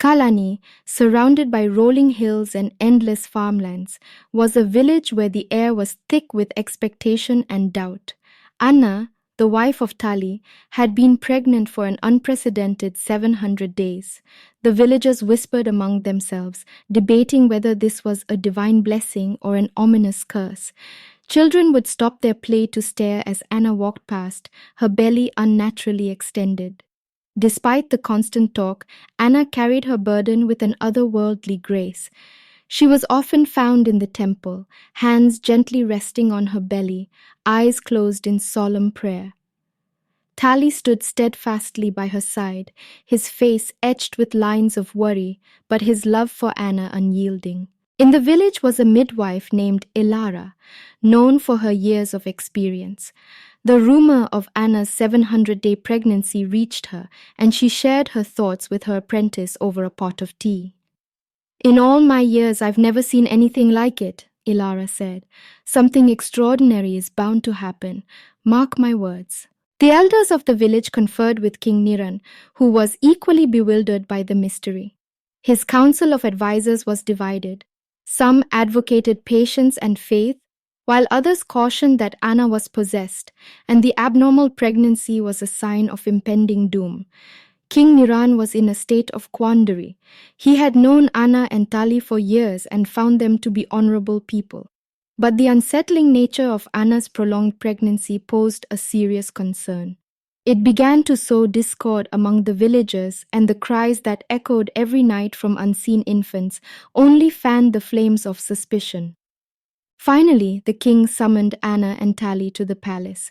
Kalani, surrounded by rolling hills and endless farmlands, was a village where the air was thick with expectation and doubt. Anna, the wife of Tali, had been pregnant for an unprecedented 700 days. The villagers whispered among themselves, debating whether this was a divine blessing or an ominous curse. Children would stop their play to stare as Anna walked past, her belly unnaturally extended. Despite the constant talk, Anna carried her burden with an otherworldly grace. She was often found in the temple, hands gently resting on her belly, eyes closed in solemn prayer. Tali stood steadfastly by her side, his face etched with lines of worry, but his love for Anna unyielding. In the village was a midwife named Ilara, known for her years of experience. The rumor of Anna's 700-day pregnancy reached her, and she shared her thoughts with her apprentice over a pot of tea. "In all my years, I've never seen anything like it," Ilara said. "Something extraordinary is bound to happen. Mark my words." The elders of the village conferred with King Niran, who was equally bewildered by the mystery. His council of advisors was divided. Some advocated patience and faith, while others cautioned that Anna was possessed, and the abnormal pregnancy was a sign of impending doom. King Niran was in a state of quandary. He had known Anna and Tali for years and found them to be honorable people. But the unsettling nature of Anna's prolonged pregnancy posed a serious concern. It began to sow discord among the villagers, and the cries that echoed every night from unseen infants only fanned the flames of suspicion. Finally, the king summoned Anna and Tali to the palace.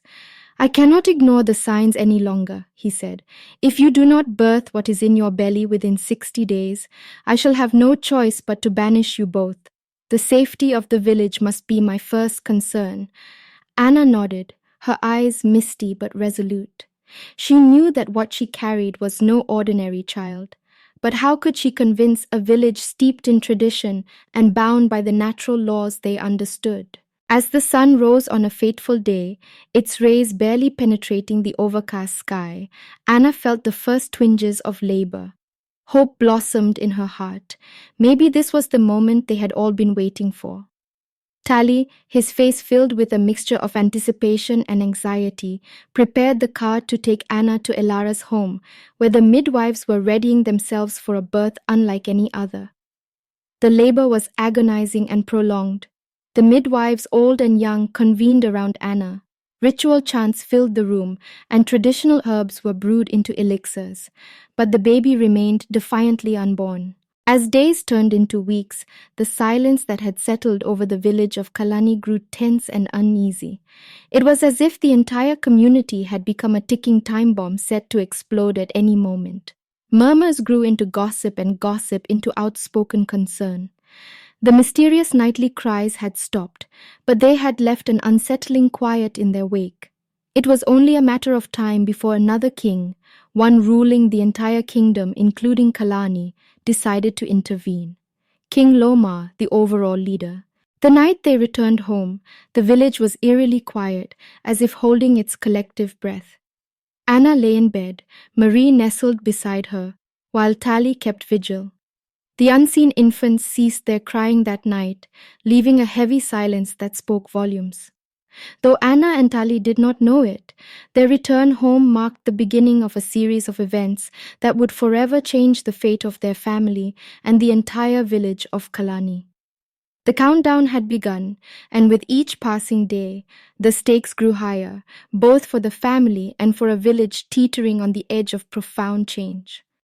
"I cannot ignore the signs any longer," he said. "If you do not birth what is in your belly within 60 days, I shall have no choice but to banish you both. The safety of the village must be my first concern." Anna nodded, her eyes misty but resolute. She knew that what she carried was no ordinary child. But how could she convince a village steeped in tradition and bound by the natural laws they understood? As the sun rose on a fateful day, its rays barely penetrating the overcast sky, Anna felt the first twinges of labor. Hope blossomed in her heart. Maybe this was the moment they had all been waiting for. Tali, his face filled with a mixture of anticipation and anxiety, prepared the car to take Anna to Ilara's home, where the midwives were readying themselves for a birth unlike any other. The labor was agonizing and prolonged. The midwives, old and young, convened around Anna. Ritual chants filled the room, and traditional herbs were brewed into elixirs, but the baby remained defiantly unborn. As days turned into weeks, the silence that had settled over the village of Kalani grew tense and uneasy. It was as if the entire community had become a ticking time bomb set to explode at any moment. Murmurs grew into gossip and gossip into outspoken concern. The mysterious nightly cries had stopped, but they had left an unsettling quiet in their wake. It was only a matter of time before another king, one ruling the entire kingdom including Kalani, decided to intervene. King Lomar, the overall leader. The night they returned home, the village was eerily quiet, as if holding its collective breath. Anna lay in bed, Marie nestled beside her, while Tali kept vigil. The unseen infants ceased their crying that night, leaving a heavy silence that spoke volumes. Though Anna and Tali did not know it, their return home marked the beginning of a series of events that would forever change the fate of their family and the entire village of Kalani. The countdown had begun, and with each passing day, the stakes grew higher, both for the family and for a village teetering on the edge of profound change.